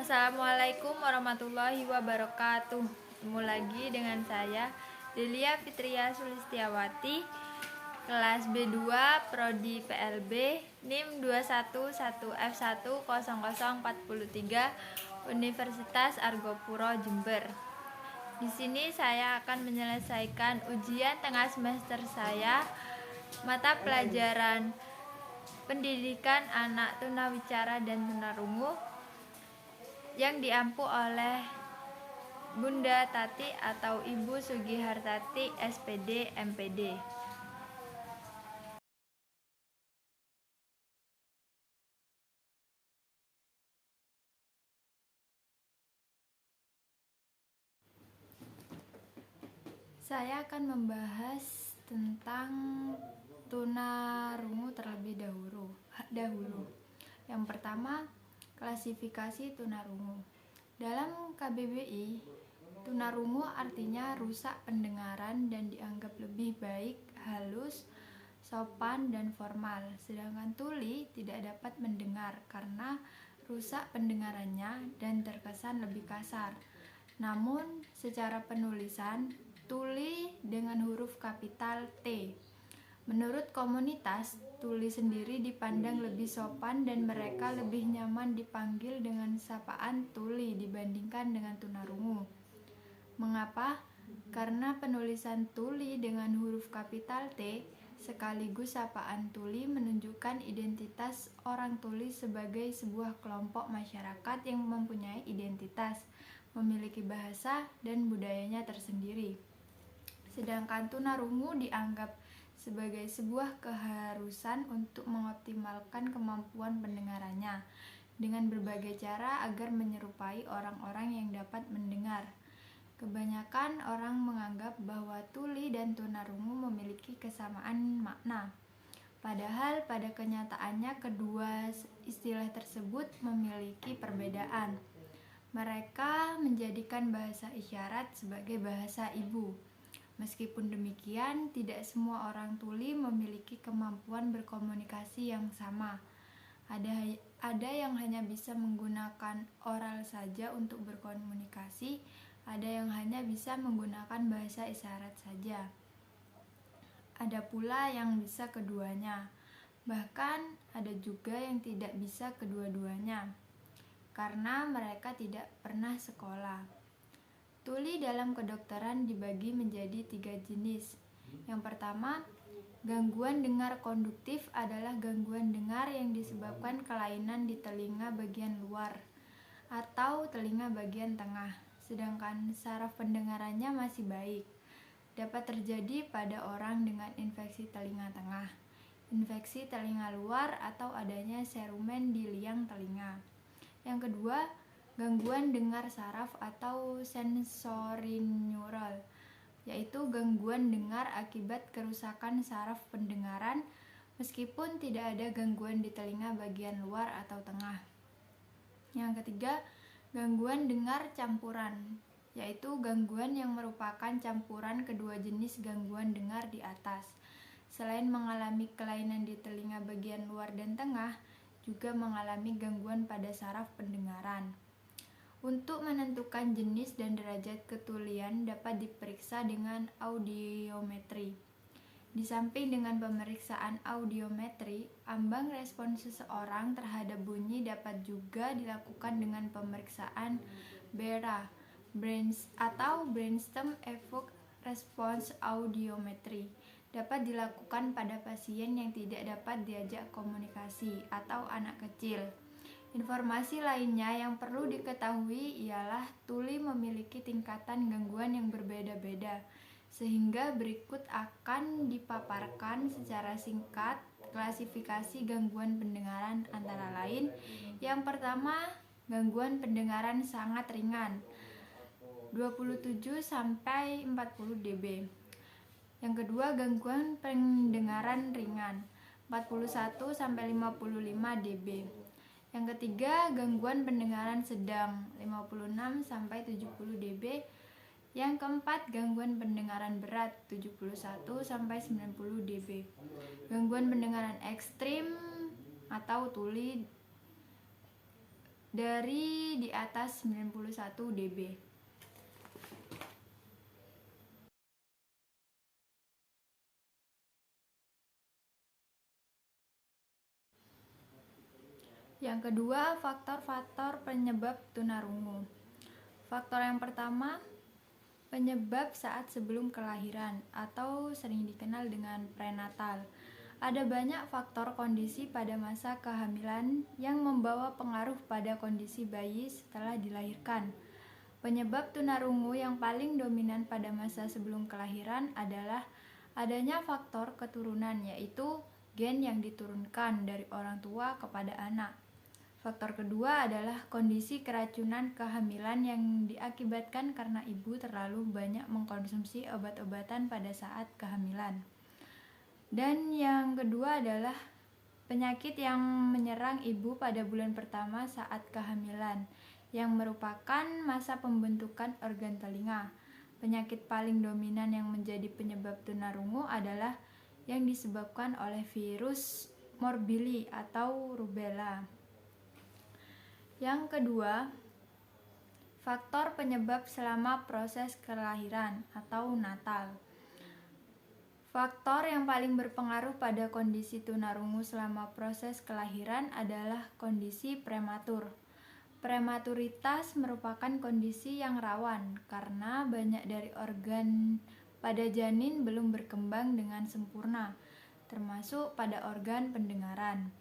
Assalamualaikum warahmatullahi wabarakatuh. Ketemu lagi dengan saya Delia Fitria Sulistiawati, kelas B2 Prodi PLB, NIM 211F10043, Universitas Argopuro Jember. Di sini saya akan menyelesaikan ujian tengah semester saya, mata pelajaran Pendidikan Anak Tunawicara dan Tunarungu yang diampu oleh Bunda Tati atau Ibu Sugihartati SPD MPD. Saya akan membahas tentang tunarungu terlebih dahulu. Yang pertama, klasifikasi tunarungu. Dalam KBBI, tunarungu artinya rusak pendengaran dan dianggap lebih baik, halus, sopan, dan formal. Sedangkan tuli tidak dapat mendengar karena rusak pendengarannya dan terkesan lebih kasar. Namun, secara penulisan, tuli dengan huruf kapital T. Menurut komunitas, tuli sendiri dipandang lebih sopan dan mereka lebih nyaman dipanggil dengan sapaan tuli dibandingkan dengan tunarungu. Mengapa? Karena penulisan tuli dengan huruf kapital T sekaligus sapaan tuli menunjukkan identitas orang tuli sebagai sebuah kelompok masyarakat yang mempunyai identitas, memiliki bahasa dan budayanya tersendiri. Sedangkan tunarungu dianggap sebagai sebuah keharusan untuk mengoptimalkan kemampuan pendengarannya dengan berbagai cara agar menyerupai orang-orang yang dapat mendengar. Kebanyakan orang menganggap bahwa tuli dan tunarungu memiliki kesamaan makna. Padahal pada kenyataannya kedua istilah tersebut memiliki perbedaan. Mereka menjadikan bahasa isyarat sebagai bahasa ibu. Meskipun demikian, tidak semua orang tuli memiliki kemampuan berkomunikasi yang sama. Ada yang hanya bisa menggunakan oral saja untuk berkomunikasi, ada yang hanya bisa menggunakan bahasa isyarat saja. Ada pula yang bisa keduanya. Bahkan ada juga yang tidak bisa kedua-duanya, karena mereka tidak pernah sekolah. Tuli dalam kedokteran dibagi menjadi 3 jenis. Yang pertama, gangguan dengar konduktif adalah gangguan dengar yang disebabkan kelainan di telinga bagian luar atau telinga bagian tengah, sedangkan saraf pendengarannya masih baik. Dapat terjadi pada orang dengan infeksi telinga tengah, infeksi telinga luar, atau adanya serumen di liang telinga. Yang kedua, gangguan dengar saraf atau sensorineural, yaitu gangguan dengar akibat kerusakan saraf pendengaran meskipun tidak ada gangguan di telinga bagian luar atau tengah. Yang ketiga, gangguan dengar campuran, yaitu gangguan yang merupakan campuran kedua jenis gangguan dengar di atas. Selain mengalami kelainan di telinga bagian luar dan tengah, juga mengalami gangguan pada saraf pendengaran. Untuk menentukan jenis dan derajat ketulian dapat diperiksa dengan audiometri. Di samping dengan pemeriksaan audiometri, ambang respons seseorang terhadap bunyi dapat juga dilakukan dengan pemeriksaan BERA, atau Brainstem Evoked Response Audiometry. Dapat dilakukan pada pasien yang tidak dapat diajak komunikasi atau anak kecil. Informasi lainnya yang perlu diketahui ialah tuli memiliki tingkatan gangguan yang berbeda-beda, sehingga berikut akan dipaparkan secara singkat klasifikasi gangguan pendengaran antara lain. Yang pertama, gangguan pendengaran sangat ringan, 27 sampai 40 dB. Yang kedua, gangguan pendengaran ringan, 41 sampai 55 dB. Yang ketiga, gangguan pendengaran sedang, 56 sampai 70 dB. Yang keempat, gangguan pendengaran berat, 71 sampai 90 dB. Gangguan pendengaran ekstrim atau tuli dari di atas 91 dB. Yang kedua, faktor-faktor penyebab tunarungu. Faktor yang pertama, penyebab saat sebelum kelahiran atau sering dikenal dengan prenatal. Ada banyak faktor kondisi pada masa kehamilan yang membawa pengaruh pada kondisi bayi setelah dilahirkan. Penyebab tunarungu yang paling dominan pada masa sebelum kelahiran adalah adanya faktor keturunan, yaitu gen yang diturunkan dari orang tua kepada anak. Faktor kedua adalah kondisi keracunan kehamilan yang diakibatkan karena ibu terlalu banyak mengkonsumsi obat-obatan pada saat kehamilan. Dan yang kedua adalah penyakit yang menyerang ibu pada bulan pertama saat kehamilan, yang merupakan masa pembentukan organ telinga. Penyakit paling dominan yang menjadi penyebab tunarungu adalah yang disebabkan oleh virus morbili atau rubella. Yang kedua, faktor penyebab selama proses kelahiran atau natal. Faktor yang paling berpengaruh pada kondisi tunarungu selama proses kelahiran adalah kondisi prematur. Prematuritas merupakan kondisi yang rawan karena banyak dari organ pada janin belum berkembang dengan sempurna, termasuk pada organ pendengaran.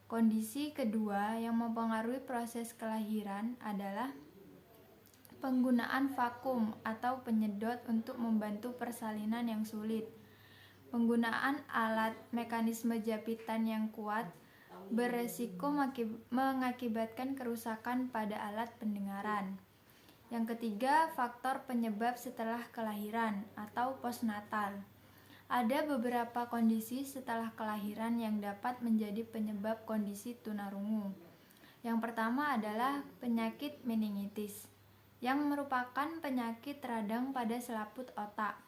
Kondisi kedua yang mempengaruhi proses kelahiran adalah penggunaan vakum atau penyedot untuk membantu persalinan yang sulit. Penggunaan alat mekanisme japitan yang kuat beresiko mengakibatkan kerusakan pada alat pendengaran. Yang ketiga, faktor penyebab setelah kelahiran atau postnatal. Ada beberapa kondisi setelah kelahiran yang dapat menjadi penyebab kondisi tunarungu. Yang pertama adalah penyakit meningitis, yang merupakan penyakit radang pada selaput otak.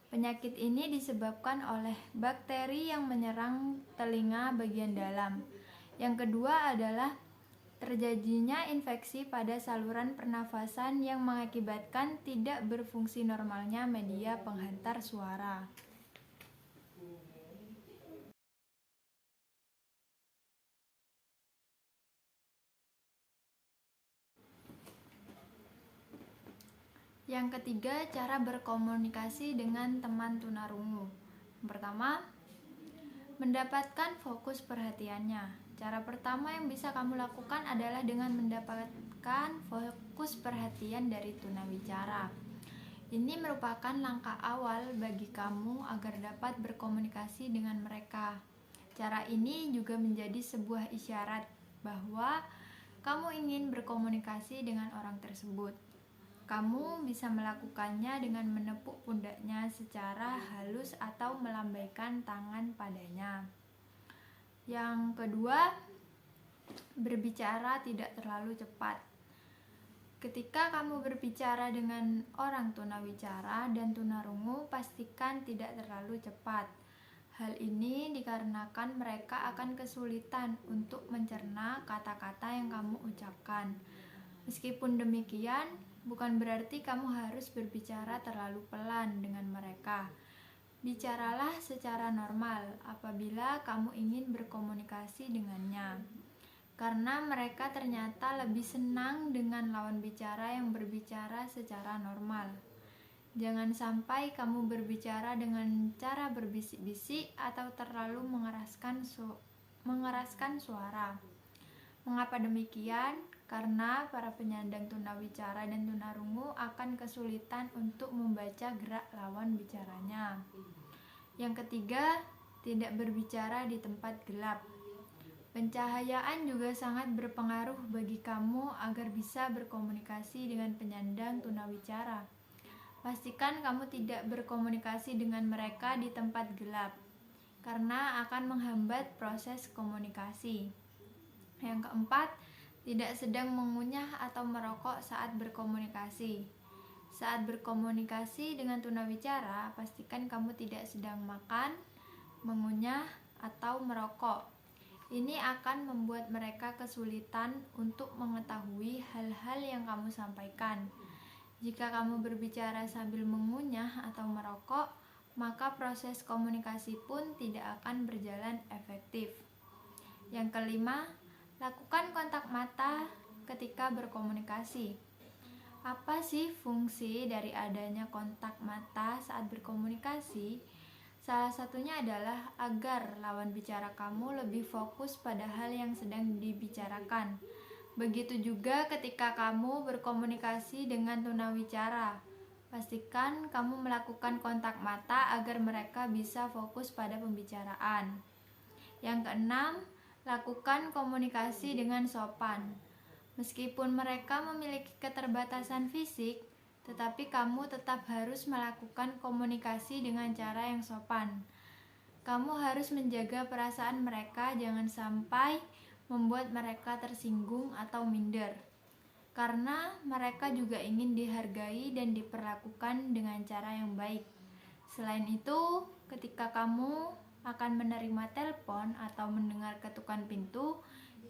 Penyakit ini disebabkan oleh bakteri yang menyerang telinga bagian dalam. Yang kedua adalah terjadinya infeksi pada saluran pernafasan yang mengakibatkan tidak berfungsi normalnya media penghantar suara. Yang ketiga, cara berkomunikasi dengan teman tunarungu. Yang pertama, mendapatkan fokus perhatiannya. Cara pertama yang bisa kamu lakukan adalah dengan mendapatkan fokus perhatian dari tunawicara. Ini merupakan langkah awal bagi kamu agar dapat berkomunikasi dengan mereka. Cara ini juga menjadi sebuah isyarat bahwa kamu ingin berkomunikasi dengan orang tersebut. Kamu bisa melakukannya dengan menepuk pundaknya secara halus atau melambaikan tangan padanya. Yang kedua, berbicara tidak terlalu cepat. Ketika kamu berbicara dengan orang tunawicara dan tunarungu, pastikan tidak terlalu cepat. Hal ini dikarenakan mereka akan kesulitan untuk mencerna kata-kata yang kamu ucapkan. Meskipun demikian, bukan berarti kamu harus berbicara terlalu pelan dengan mereka. Bicaralah secara normal apabila kamu ingin berkomunikasi dengannya, karena mereka ternyata lebih senang dengan lawan bicara yang berbicara secara normal. Jangan sampai kamu berbicara dengan cara berbisik-bisik atau terlalu mengeraskan suara. Mengapa demikian? Karena para penyandang tunawicara dan tunarungu akan kesulitan untuk membaca gerak lawan bicaranya. Yang ketiga, tidak berbicara di tempat gelap. Pencahayaan juga sangat berpengaruh bagi kamu agar bisa berkomunikasi dengan penyandang tunawicara. Pastikan kamu tidak berkomunikasi dengan mereka di tempat gelap, karena akan menghambat proses komunikasi. Yang keempat, tidak sedang mengunyah atau merokok saat berkomunikasi. Saat berkomunikasi dengan tunawicara, pastikan kamu tidak sedang makan, mengunyah, atau merokok. Ini akan membuat mereka kesulitan untuk mengetahui hal-hal yang kamu sampaikan. Jika kamu berbicara sambil mengunyah atau merokok, maka proses komunikasi pun tidak akan berjalan efektif. Yang kelima, lakukan kontak mata ketika berkomunikasi. Apa sih fungsi dari adanya kontak mata saat berkomunikasi? Salah satunya adalah agar lawan bicara kamu lebih fokus pada hal yang sedang dibicarakan. Begitu juga ketika kamu berkomunikasi dengan tunawicara. Pastikan kamu melakukan kontak mata agar mereka bisa fokus pada pembicaraan. Yang keenam, lakukan komunikasi dengan sopan. Meskipun mereka memiliki keterbatasan fisik, tetapi kamu tetap harus melakukan komunikasi dengan cara yang sopan. Kamu harus menjaga perasaan mereka, jangan sampai membuat mereka tersinggung atau minder, karena mereka juga ingin dihargai dan diperlakukan dengan cara yang baik. Selain itu, ketika kamu akan menerima telepon atau mendengar ketukan pintu,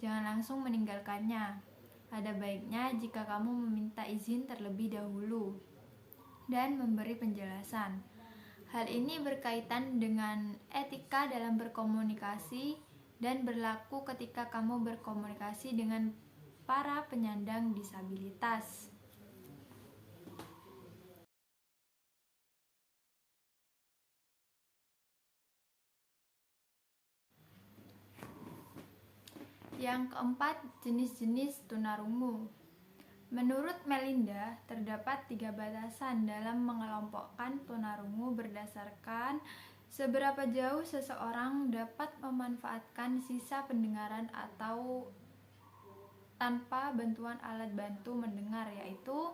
jangan langsung meninggalkannya. Ada baiknya jika kamu meminta izin terlebih dahulu dan memberi penjelasan. Hal ini berkaitan dengan etika dalam berkomunikasi dan berlaku ketika kamu berkomunikasi dengan para penyandang disabilitas. Yang keempat, jenis-jenis tunarungu. Menurut Melinda, terdapat 3 batasan dalam mengelompokkan tunarungu berdasarkan seberapa jauh seseorang dapat memanfaatkan sisa pendengaran atau tanpa bantuan alat bantu mendengar, yaitu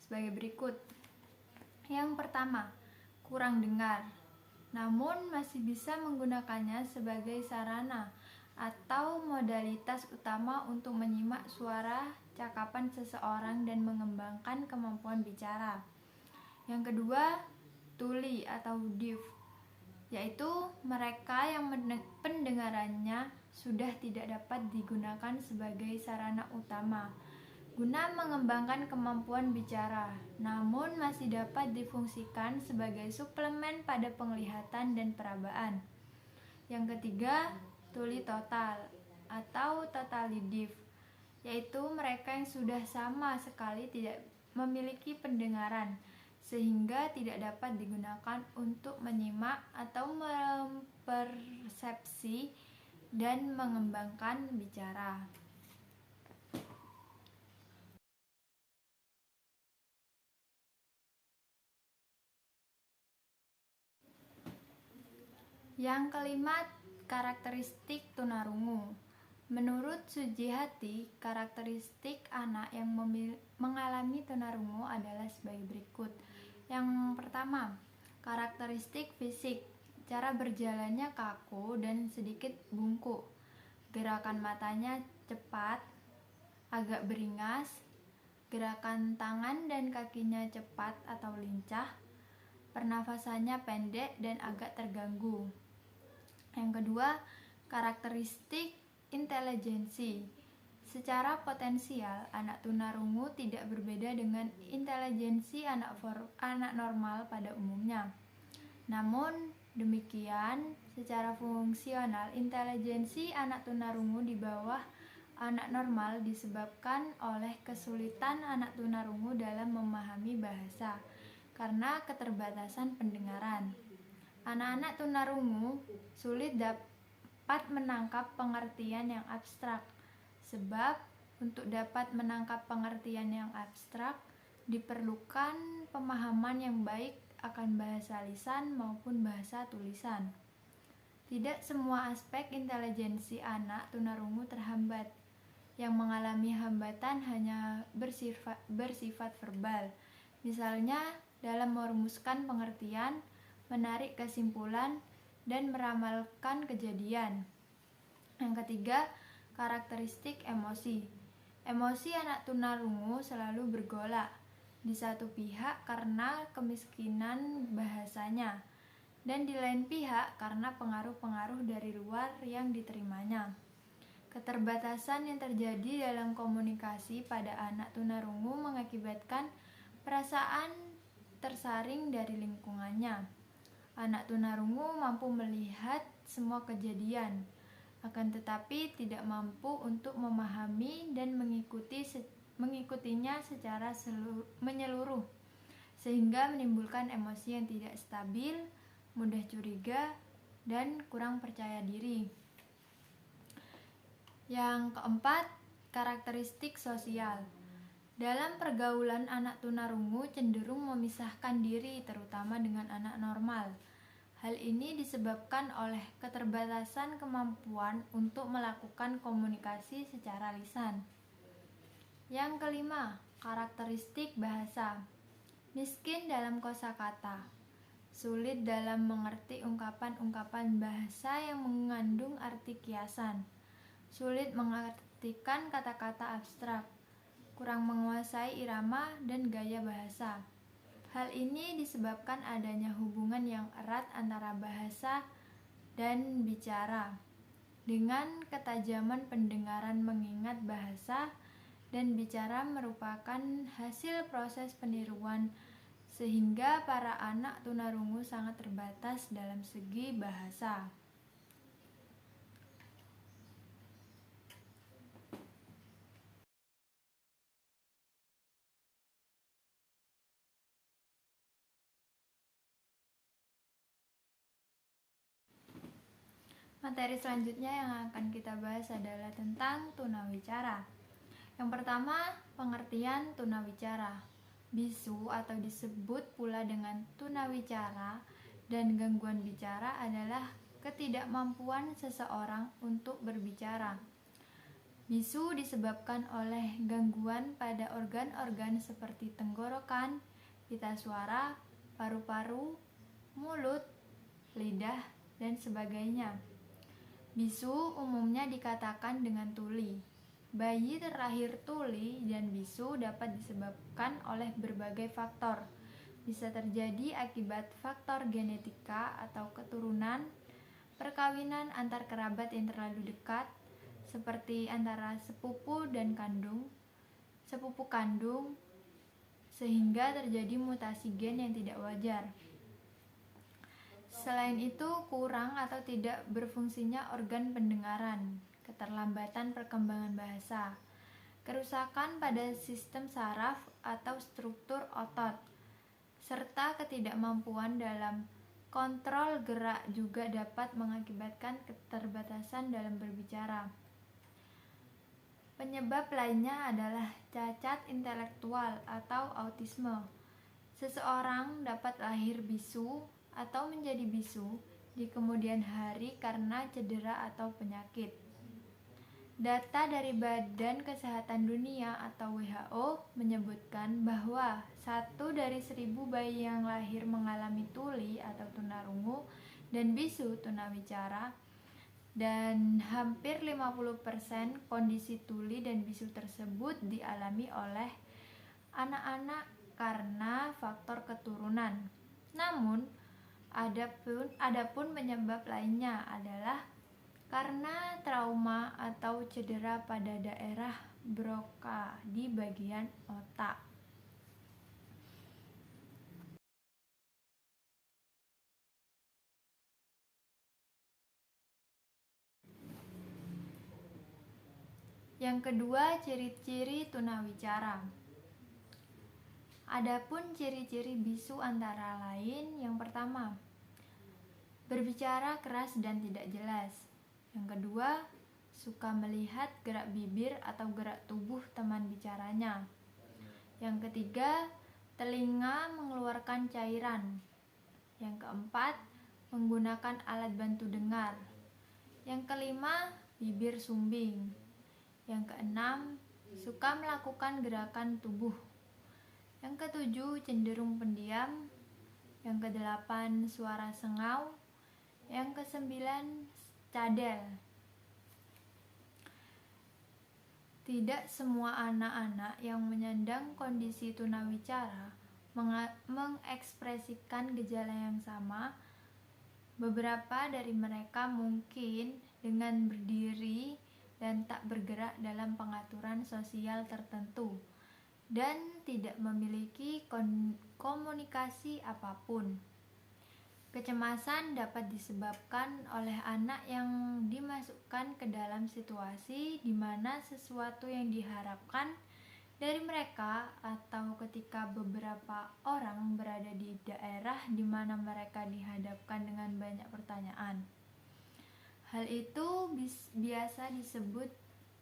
sebagai berikut. Yang pertama, kurang dengar, namun masih bisa menggunakannya sebagai sarana atau modalitas utama untuk menyimak suara cakapan seseorang dan mengembangkan kemampuan bicara. Yang kedua, tuli atau deaf, yaitu mereka yang pendengarannya sudah tidak dapat digunakan sebagai sarana utama guna mengembangkan kemampuan bicara, namun masih dapat difungsikan sebagai suplemen pada penglihatan dan perabaan. Yang ketiga, tuli total atau totally deaf, yaitu mereka yang sudah sama sekali tidak memiliki pendengaran sehingga tidak dapat digunakan untuk menyimak atau mempersepsi dan mengembangkan bicara. Yang kelima, karakteristik tunarungu. Menurut Sujihati, karakteristik anak yang mengalami tunarungu adalah sebagai berikut. Yang pertama, karakteristik fisik. Cara berjalannya kaku dan sedikit bungkuk. Gerakan matanya cepat, agak beringas. Gerakan tangan dan kakinya cepat atau lincah. Pernafasannya pendek dan agak terganggu. Yang kedua, karakteristik intelijensi. Secara potensial, anak tunarungu tidak berbeda dengan intelijensi anak normal pada umumnya. Namun demikian, secara fungsional, intelijensi anak tunarungu di bawah anak normal disebabkan oleh kesulitan anak tunarungu dalam memahami bahasa karena keterbatasan pendengaran. Anak-anak tunarungu sulit dapat menangkap pengertian yang abstrak, sebab untuk dapat menangkap pengertian yang abstrak diperlukan pemahaman yang baik akan bahasa lisan maupun bahasa tulisan. Tidak semua aspek intelijensi anak tunarungu terhambat. Yang mengalami hambatan hanya bersifat verbal, misalnya dalam merumuskan pengertian, menarik kesimpulan, dan meramalkan kejadian. Yang ketiga, karakteristik emosi. Emosi anak tunarungu selalu bergolak di satu pihak karena kemiskinan bahasanya, dan di lain pihak karena pengaruh-pengaruh dari luar yang diterimanya. Keterbatasan yang terjadi dalam komunikasi pada anak tunarungu mengakibatkan perasaan tersaring dari lingkungannya. Anak tunarungu mampu melihat semua kejadian, akan tetapi tidak mampu untuk memahami dan mengikutinya secara menyeluruh, sehingga menimbulkan emosi yang tidak stabil, mudah curiga, dan kurang percaya diri. Yang keempat, karakteristik sosial. Dalam pergaulan, anak tunarungu cenderung memisahkan diri, terutama dengan anak normal. Hal ini disebabkan oleh keterbatasan kemampuan untuk melakukan komunikasi secara lisan. Yang kelima, karakteristik bahasa. Miskin dalam kosakata, sulit dalam mengerti ungkapan-ungkapan bahasa yang mengandung arti kiasan, sulit mengartikan kata-kata abstrak, kurang menguasai irama dan gaya bahasa. Hal ini disebabkan adanya hubungan yang erat antara bahasa dan bicara, dengan ketajaman pendengaran mengingat bahasa dan bicara merupakan hasil proses peniruan, sehingga para anak tunarungu sangat terbatas dalam segi bahasa. Materi selanjutnya yang akan kita bahas adalah tentang tunawicara. Yang pertama, pengertian tunawicara. Bisu atau disebut pula dengan tunawicara dan gangguan bicara adalah ketidakmampuan seseorang untuk berbicara. Bisu disebabkan oleh gangguan pada organ-organ seperti tenggorokan, pita suara, paru-paru, mulut, lidah, dan sebagainya. Bisu umumnya dikatakan dengan tuli. Bayi terlahir tuli dan bisu dapat disebabkan oleh berbagai faktor. Bisa terjadi akibat faktor genetika atau keturunan, perkawinan antar kerabat yang terlalu dekat, seperti antara sepupu kandung, sehingga terjadi mutasi gen yang tidak wajar. Selain itu, kurang atau tidak berfungsinya organ pendengaran, keterlambatan perkembangan bahasa, kerusakan pada sistem saraf atau struktur otot, serta ketidakmampuan dalam kontrol gerak juga dapat mengakibatkan keterbatasan dalam berbicara. Penyebab lainnya adalah cacat intelektual atau autisme. Seseorang dapat lahir bisu atau menjadi bisu di kemudian hari karena cedera atau penyakit. Data dari Badan Kesehatan Dunia atau WHO menyebutkan bahwa 1 dari 1000 bayi yang lahir mengalami tuli atau tunarungu dan bisu tunawicara, dan hampir 50% kondisi tuli dan bisu tersebut dialami oleh anak-anak karena faktor keturunan. Namun, adapun penyebab lainnya adalah karena trauma atau cedera pada daerah Broca di bagian otak. Yang kedua, ciri-ciri tunawicara. Adapun ciri-ciri bisu antara lain, yang pertama, berbicara keras dan tidak jelas. Yang kedua, suka melihat gerak bibir atau gerak tubuh teman bicaranya. Yang ketiga, telinga mengeluarkan cairan. Yang keempat, menggunakan alat bantu dengar. Yang kelima, bibir sumbing. Yang keenam, suka melakukan gerakan tubuh. Yang ketujuh, cenderung pendiam. Yang kedelapan, suara sengau. Yang kesembilan, cadel. Tidak semua anak-anak yang menyandang kondisi tunawicara mengekspresikan gejala yang sama, Beberapa dari mereka mungkin dengan berdiri dan tak bergerak dalam pengaturan sosial tertentu dan tidak memiliki komunikasi apapun. Kecemasan dapat disebabkan oleh anak yang dimasukkan ke dalam situasi di mana sesuatu yang diharapkan dari mereka, atau ketika beberapa orang berada di daerah di mana mereka dihadapkan dengan banyak pertanyaan. Hal itu biasa disebut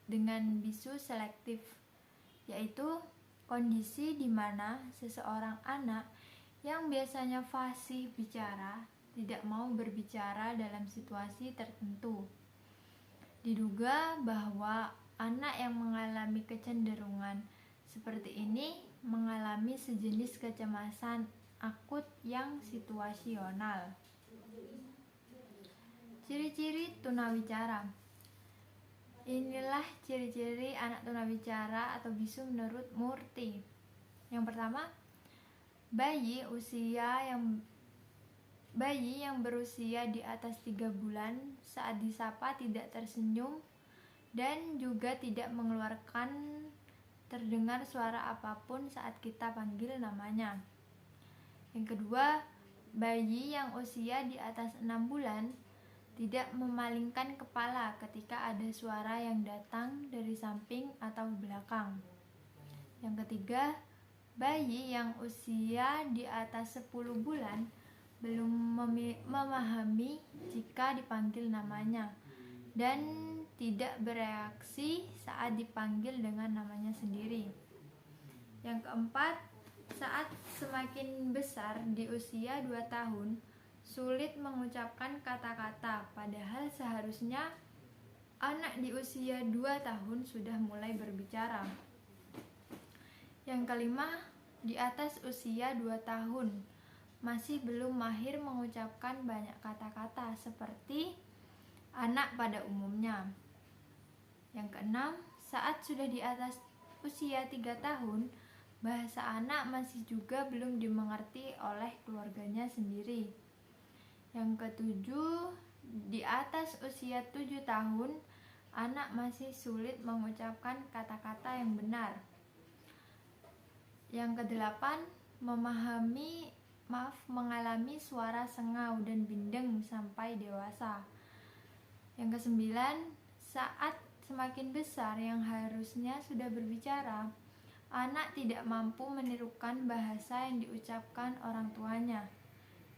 dengan bisu selektif, yaitu kondisi di mana seseorang anak yang biasanya fasih bicara tidak mau berbicara dalam situasi tertentu. Diduga bahwa anak yang mengalami kecenderungan seperti ini mengalami sejenis kecemasan akut yang situasional. Ciri-ciri tunawicara. Inilah ciri-ciri anak tunawicara atau bisu menurut Murty. Yang pertama, bayi yang berusia di atas 3 bulan saat disapa tidak tersenyum dan juga tidak mengeluarkan terdengar suara apapun saat kita panggil namanya. Yang kedua, bayi yang usia di atas 6 bulan tidak memalingkan kepala ketika ada suara yang datang dari samping atau belakang. Yang ketiga, bayi yang usia di atas 10 bulan belum memahami jika dipanggil namanya dan tidak bereaksi saat dipanggil dengan namanya sendiri. Yang keempat, saat semakin besar di usia 2 tahun, sulit mengucapkan kata-kata, padahal seharusnya anak di usia 2 tahun sudah mulai berbicara. Yang kelima, di atas usia 2 tahun masih belum mahir mengucapkan banyak kata-kata seperti anak pada umumnya. Yang keenam, saat sudah di atas usia 3 tahun, bahasa anak masih juga belum dimengerti oleh keluarganya sendiri. Yang ketujuh, di atas usia 7 tahun, anak masih sulit mengucapkan kata-kata yang benar. Yang kedelapan, mengalami suara sengau dan bindeng sampai dewasa. Yang kesembilan, saat semakin besar yang harusnya sudah berbicara, anak tidak mampu menirukan bahasa yang diucapkan orang tuanya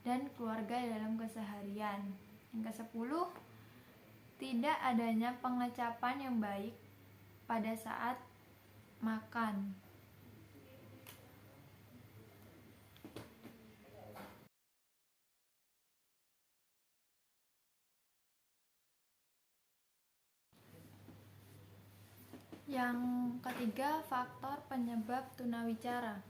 dan keluarga dalam keseharian. Yang kesepuluh, tidak adanya pengecapan yang baik pada saat makan. Yang ketiga, faktor penyebab tunawicara.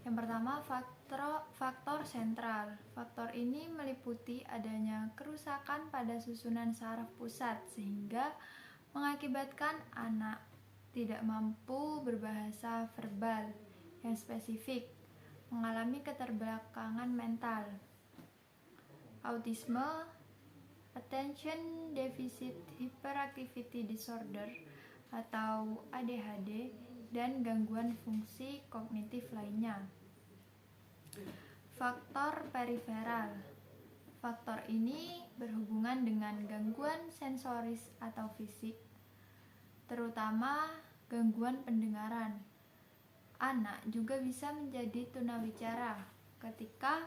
Yang pertama, faktor sentral. Faktor ini meliputi adanya kerusakan pada susunan saraf pusat sehingga mengakibatkan anak tidak mampu berbahasa verbal yang spesifik, mengalami keterbelakangan mental, autisme, attention deficit hyperactivity disorder atau ADHD, dan gangguan fungsi kognitif lainnya. Faktor periferal. Faktor ini berhubungan dengan gangguan sensoris atau fisik, terutama gangguan pendengaran. Anak juga bisa menjadi tunawicara ketika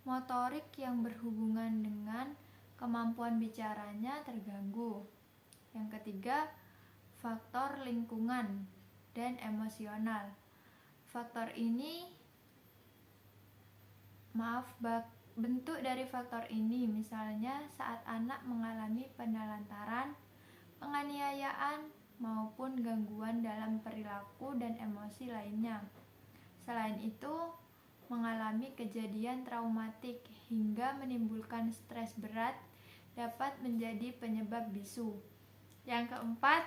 motorik yang berhubungan dengan kemampuan bicaranya terganggu. Yang ketiga, faktor lingkungan dan emosional. Bentuk dari faktor ini misalnya saat anak mengalami penelantaran, penganiayaan, maupun gangguan dalam perilaku dan emosi lainnya. Selain itu, mengalami kejadian traumatik hingga menimbulkan stres berat dapat menjadi penyebab bisu. Yang keempat,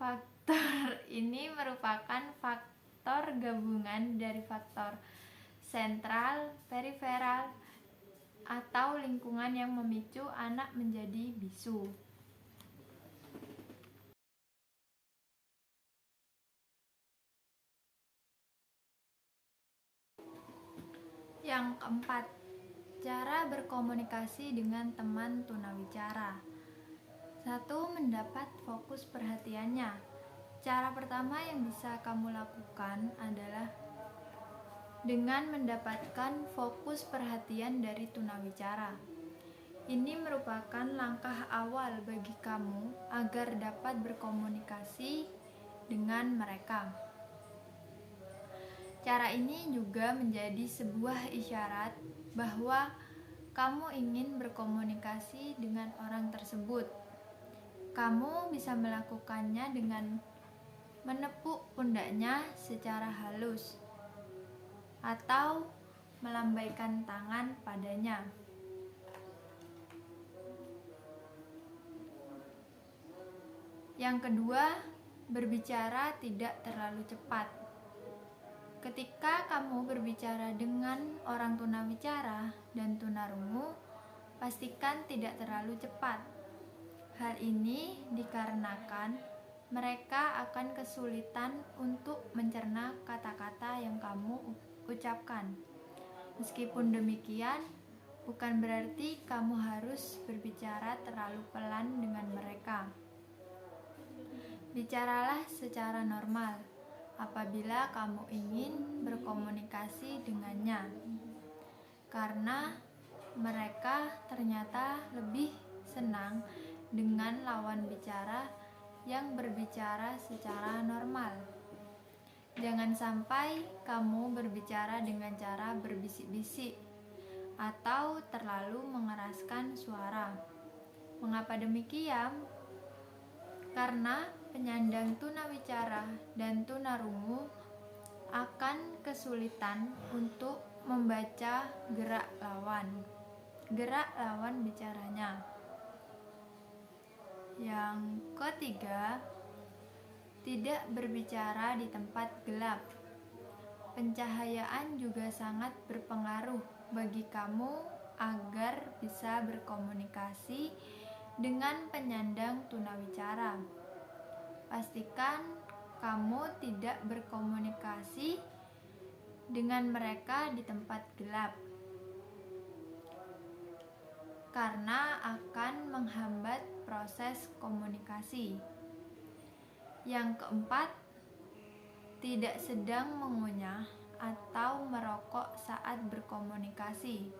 faktor ini merupakan faktor gabungan dari faktor sentral, periferal, atau lingkungan yang memicu anak menjadi bisu. Yang keempat, cara berkomunikasi dengan teman tunawicara. 1. Mendapat fokus perhatiannya. Cara pertama yang bisa kamu lakukan adalah dengan mendapatkan fokus perhatian dari tunawicara. Ini merupakan langkah awal bagi kamu agar dapat berkomunikasi dengan mereka. Cara ini juga menjadi sebuah isyarat bahwa kamu ingin berkomunikasi dengan orang tersebut. Kamu bisa melakukannya dengan menepuk pundaknya secara halus atau melambaikan tangan padanya. Yang kedua, berbicara tidak terlalu cepat. Ketika kamu berbicara dengan orang tunawicara dan tunarungu, pastikan tidak terlalu cepat. Hal ini dikarenakan mereka akan kesulitan untuk mencerna kata-kata yang kamu ucapkan. Meskipun demikian, bukan berarti kamu harus berbicara terlalu pelan dengan mereka. Bicaralah secara normal apabila kamu ingin berkomunikasi dengannya, karena mereka ternyata lebih senang dengan lawan bicara yang berbicara secara normal. Jangan sampai kamu berbicara dengan cara berbisik-bisik atau terlalu mengeraskan suara. Mengapa demikian? Karena penyandang tunawicara dan tunarungu akan kesulitan untuk membaca gerak lawan bicaranya. Yang ketiga, tidak berbicara di tempat gelap. Pencahayaan juga sangat berpengaruh bagi kamu agar bisa berkomunikasi dengan penyandang tunawicara. Pastikan kamu tidak berkomunikasi dengan mereka di tempat gelap, karena akan menghambat proses komunikasi. Yang keempat, tidak sedang mengunyah atau merokok saat berkomunikasi.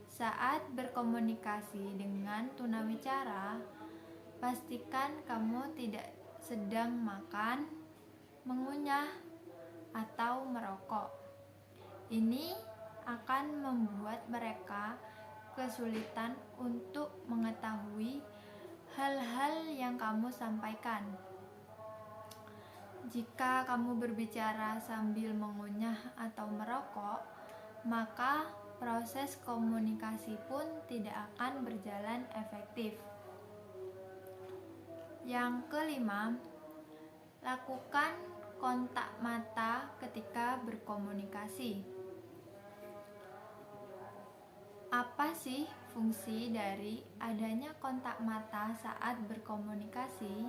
Saat berkomunikasi dengan tunawicara, pastikan kamu tidak sedang makan, mengunyah, atau merokok. Ini akan membuat mereka kesulitan untuk mengetahui hal-hal yang kamu sampaikan. Jika kamu berbicara sambil mengunyah atau merokok, maka proses komunikasi pun tidak akan berjalan efektif. Yang kelima, lakukan kontak mata ketika berkomunikasi. Apa sih fungsi dari adanya kontak mata saat berkomunikasi?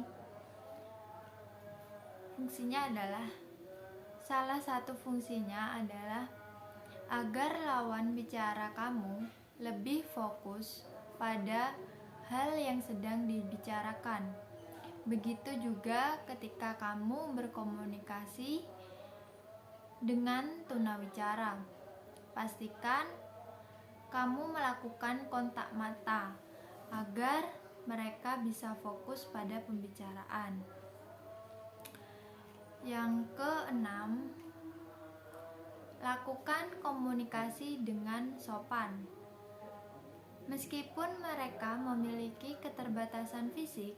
Salah satu fungsinya adalah agar lawan bicara kamu lebih fokus pada hal yang sedang dibicarakan. Begitu juga ketika kamu berkomunikasi dengan tunawicara. Pastikan kamu melakukan kontak mata agar mereka bisa fokus pada pembicaraan. Yang keenam, lakukan komunikasi dengan sopan. Meskipun mereka memiliki keterbatasan fisik,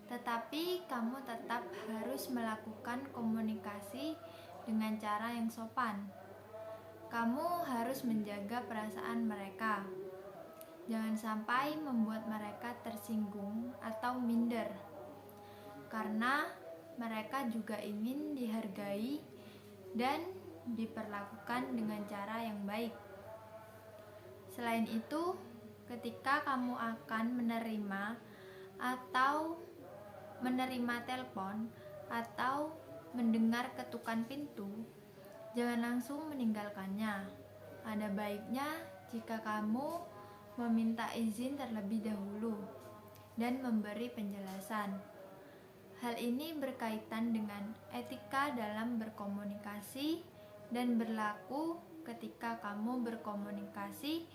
tetapi kamu tetap harus melakukan komunikasi dengan cara yang sopan. Kamu harus menjaga perasaan mereka. Jangan sampai membuat mereka tersinggung atau minder, karena mereka juga ingin dihargai dan diperlakukan dengan cara yang baik. Selain itu, ketika kamu akan menerima telepon atau mendengar ketukan pintu, jangan langsung meninggalkannya. Ada baiknya jika kamu meminta izin terlebih dahulu dan memberi penjelasan. Hal ini berkaitan dengan etika dalam berkomunikasi dan berlaku ketika kamu berkomunikasi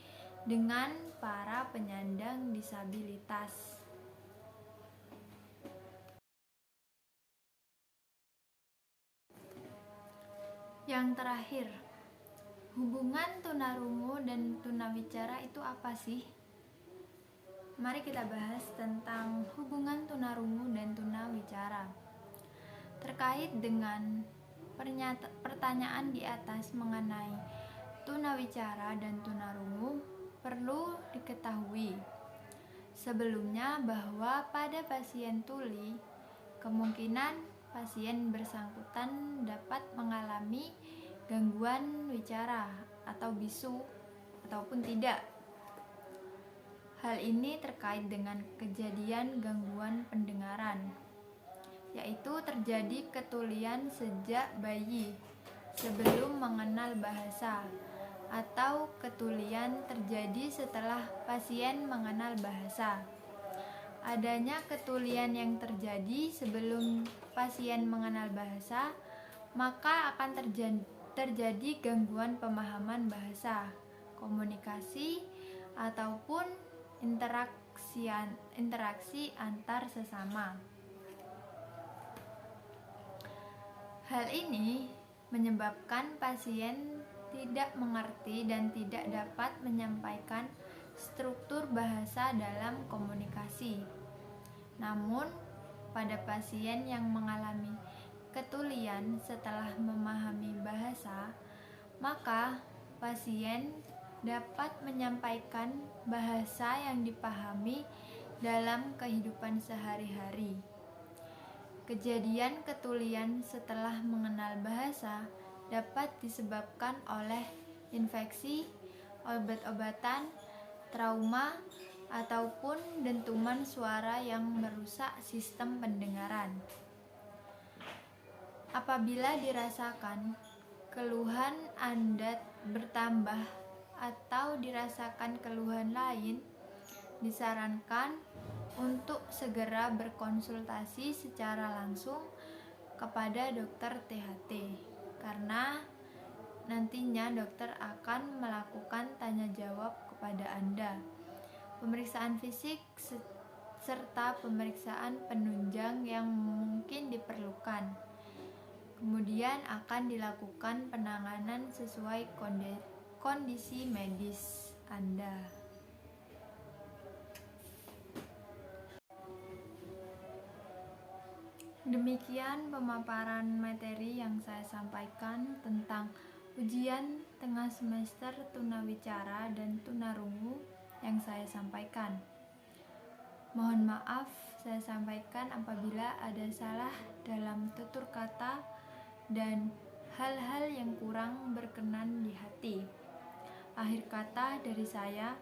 dengan para penyandang disabilitas. Yang terakhir, hubungan tunarungu dan tunawicara itu apa sih? Mari kita bahas tentang hubungan tunarungu dan tunawicara. Terkait dengan pertanyaan di atas mengenai tunawicara dan tunarungu, perlu diketahui sebelumnya bahwa pada pasien tuli, kemungkinan pasien bersangkutan dapat mengalami gangguan wicara atau bisu ataupun tidak. Hal ini terkait dengan kejadian gangguan pendengaran, yaitu terjadi ketulian sejak bayi sebelum mengenal bahasa, atau ketulian terjadi setelah pasien mengenal bahasa. Adanya ketulian yang terjadi sebelum pasien mengenal bahasa, maka akan terjadi gangguan pemahaman bahasa, komunikasi, ataupun interaksi antar sesama. Hal ini menyebabkan pasien tidak mengerti dan tidak dapat menyampaikan struktur bahasa dalam komunikasi. Namun, pada pasien yang mengalami ketulian setelah memahami bahasa, maka pasien dapat menyampaikan bahasa yang dipahami dalam kehidupan sehari-hari. Kejadian ketulian setelah mengenal bahasa dapat disebabkan oleh infeksi, obat-obatan, trauma, ataupun dentuman suara yang merusak sistem pendengaran. Apabila dirasakan keluhan Anda bertambah atau dirasakan keluhan lain, disarankan untuk segera berkonsultasi secara langsung kepada dokter THT, karena nantinya dokter akan melakukan tanya jawab kepada Anda, pemeriksaan fisik serta pemeriksaan penunjang yang mungkin diperlukan. Kemudian akan dilakukan penanganan sesuai kondisi medis Anda. Demikian pemaparan materi yang saya sampaikan tentang ujian tengah semester tunawicara dan tunarungu yang saya sampaikan. Mohon maaf saya sampaikan apabila ada salah dalam tutur kata dan hal-hal yang kurang berkenan di hati. Akhir kata dari saya,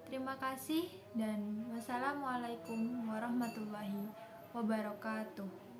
terima kasih dan wassalamualaikum warahmatullahi wabarakatuh.